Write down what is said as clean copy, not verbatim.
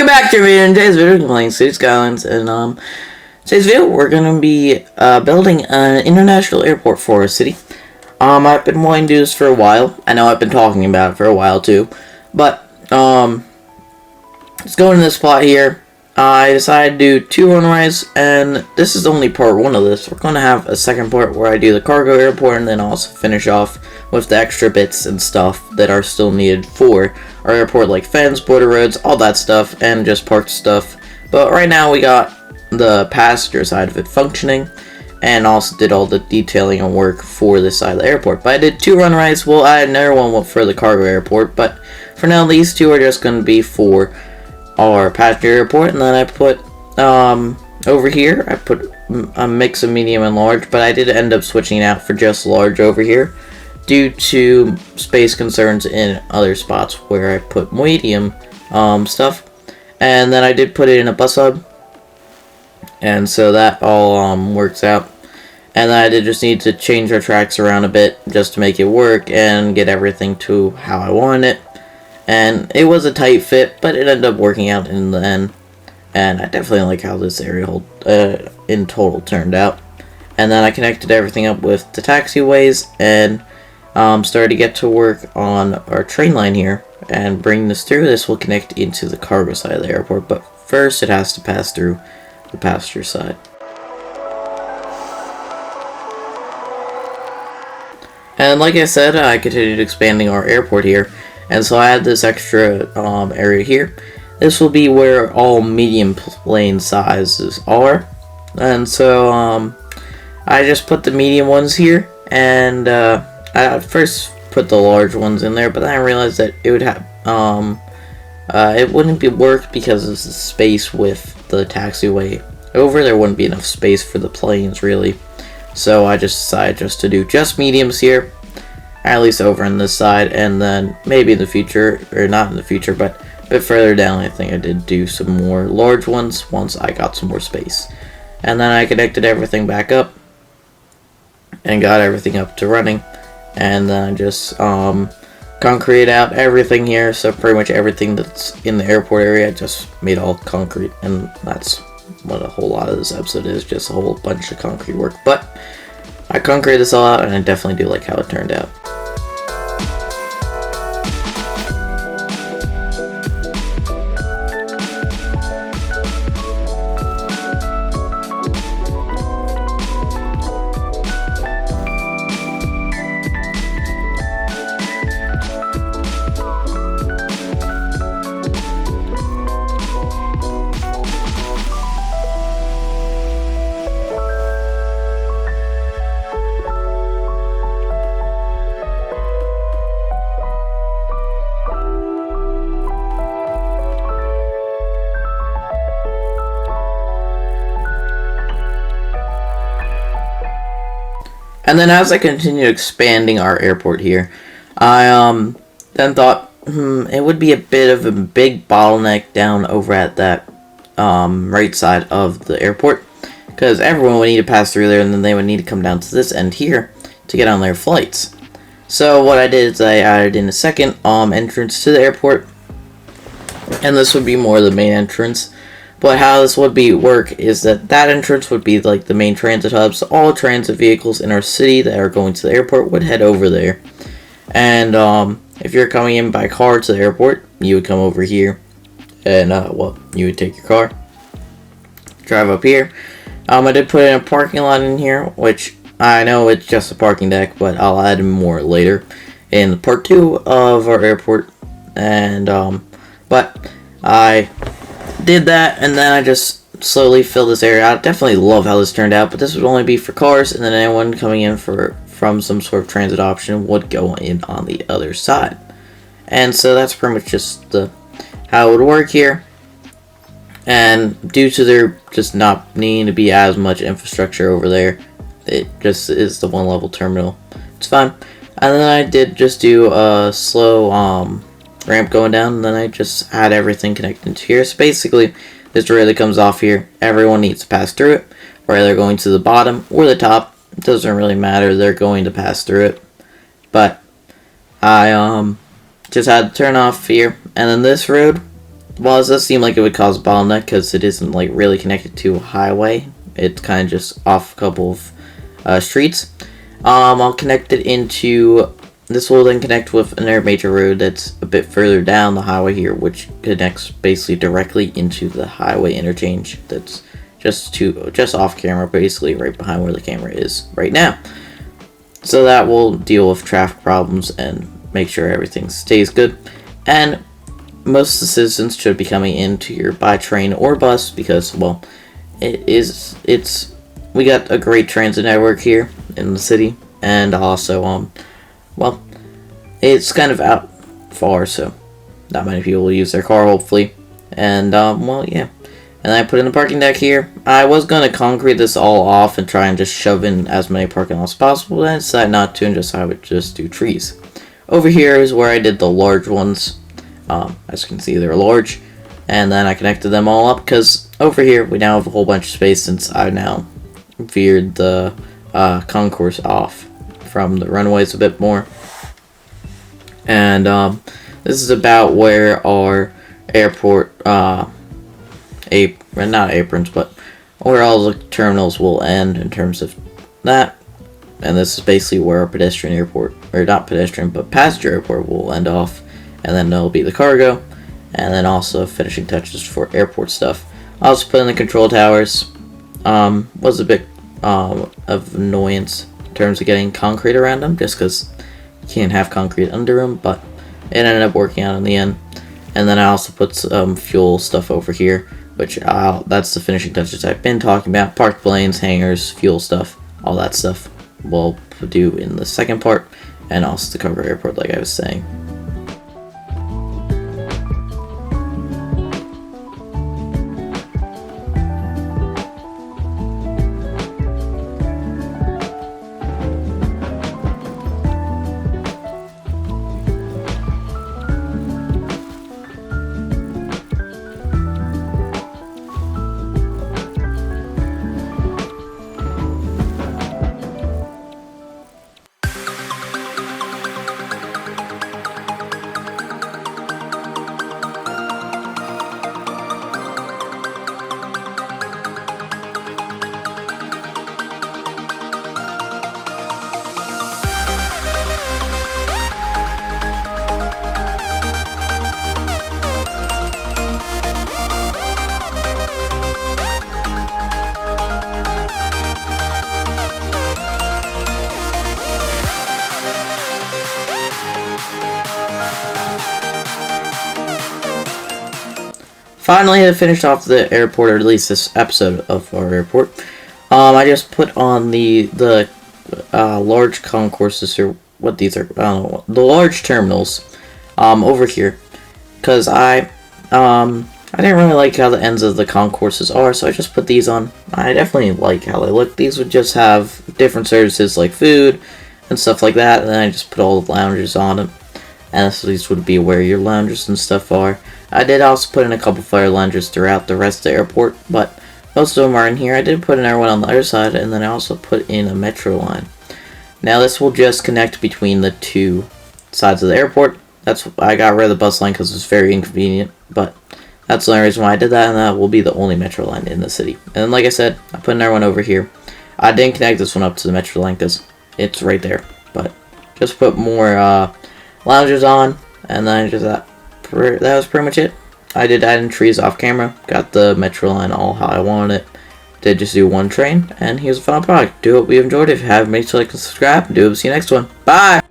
back to me in today's video. We're playing City Skylines, and today's video we're gonna be building an international airport for a city. I've been wanting to do this for a while. I know I've been talking about it for a while too, but let's go into this spot here. I decided to do 2 runways, and this is only part 1 of this. We're gonna have a second part where I do the cargo airport, and then also finish off with the extra bits and stuff that are still needed for our airport, like fence, border roads, all that stuff, and just park stuff. But right now we got the passenger side of it functioning, and also did all the detailing and work for this side of the airport. But I did 2 runways. We'll add another one for the cargo airport, but for now these 2 are just going to be for our passenger airport. And then I put over here I put a mix of medium and large, but I did end up switching out for just large over here due to space concerns in other spots where I put medium stuff. And then I did put it in a bus hub, and so that all works out. And then I did just need to change our tracks around a bit just to make it work and get everything to how I wanted it. And it was a tight fit, but it ended up working out in the end. And I definitely like how this area in total turned out. And then I connected everything up with the taxiways and started to get to work on our train line here and bring this through. This will connect into the cargo side of the airport, but first it has to pass through the passenger side. And like I said, I continued expanding our airport here, and so I had this extra area here. This will be where all medium plane sizes are, and so I just put the medium ones here, and I first put the large ones in there, but then I realized that it would have it wouldn't be worked because of the space with the taxiway over. There wouldn't be enough space for the planes really, so I just decided just to do just mediums here, at least over on this side, and then maybe in the future, or not in the future, but a bit further down, I think I did do some more large ones once I got some more space. And then I connected everything back up and got everything up to running, and then I just concrete out everything here. So pretty much everything that's in the airport area I just made all concrete, and that's what a whole lot of this episode is, just a whole bunch of concrete work. But I concreted this all out, and I definitely do like how it turned out. And then as I continued expanding our airport here, I then thought, it would be a bit of a big bottleneck down over at that right side of the airport, because everyone would need to pass through there, and then they would need to come down to this end here to get on their flights. So what I did is I added in a second entrance to the airport, and this would be more the main entrance. But how this would work is that entrance would be like the main transit hub, so all transit vehicles in our city that are going to the airport would head over there. And if you're coming in by car to the airport, you would come over here, and well, you would take your car, drive up here. I did put in a parking lot in here, which I know it's just a parking deck, but I'll add more later in part 2 of our airport. And but I did that, and then I just slowly filled this area out. Definitely love how this turned out, but this would only be for cars, and then anyone coming in from some sort of transit option would go in on the other side. And so that's pretty much just how it would work here. And due to there just not needing to be as much infrastructure over there, it just is the 1 level terminal. It's fine. And then I did just do a slow ramp going down, and then I just had everything connected to here. So basically, this rail that comes off here, everyone needs to pass through it, whether they're going to the bottom or the top. It doesn't really matter, they're going to pass through it. But I just had to turn off here, and then this road While it does seem like it would cause a bottleneck because it isn't like really connected to a highway, it's kind of just off a couple of streets. I'll connect it into. This will then connect with another major road that's a bit further down the highway here, which connects basically directly into the highway interchange. That's just off camera, basically right behind where the camera is right now. So that will deal with traffic problems and make sure everything stays good. And most of the citizens should be coming into here by train or bus because, well, we got a great transit network here in the city, and also well, it's kind of out far, so not many people will use their car, hopefully. And well, yeah. And I put in the parking deck here. I was gonna concrete this all off and try and just shove in as many parking lots as possible, but I decided not to, and I would just do trees. Over here is where I did the large ones. As you can see, they're large, and then I connected them all up because over here we now have a whole bunch of space since I now veered the concourse off from the runways a bit more. And this is about where our airport not aprons, but where all the terminals will end in terms of that. And this is basically where our pedestrian airport, or not pedestrian, but passenger airport will end off. And then there'll be the cargo, and then also finishing touches for airport stuff. I also put in the control towers. Was a bit of annoyance in terms of getting concrete around them, just because you can't have concrete under them, but it ended up working out in the end. And then I also put some fuel stuff over here, which that's the finishing touches I've been talking about. Parked planes, hangars, fuel stuff, all that stuff we'll do in the second part, and also the cover airport like I was saying. Finally, I finished off the airport, or at least this episode of our airport. I just put on the large concourses, or what these are, I don't know, the large terminals over here, because I didn't really like how the ends of the concourses are, so I just put these on. I definitely like how they look. These would just have different services like food and stuff like that, and then I just put all the lounges on them. And these would be where your lounges and stuff are. I did also put in a couple fire lounges throughout the rest of the airport, but most of them are in here. I did put another one on the other side, and then I also put in a metro line. Now this will just connect between the two sides of the airport. I got rid of the bus line because it's very inconvenient, but that's the only reason why I did that, and that will be the only metro line in the city. And then, like I said, I put another one over here. I didn't connect this one up to the metro line because it's right there, but just put more lounges on, and then just that was pretty much it. I did add in trees off camera, got the metro line all how I wanted it. Did just do one train, and here's the final product. Do hope you enjoyed. If you haven't, make sure to like and subscribe. Do hope to see you next one. Bye!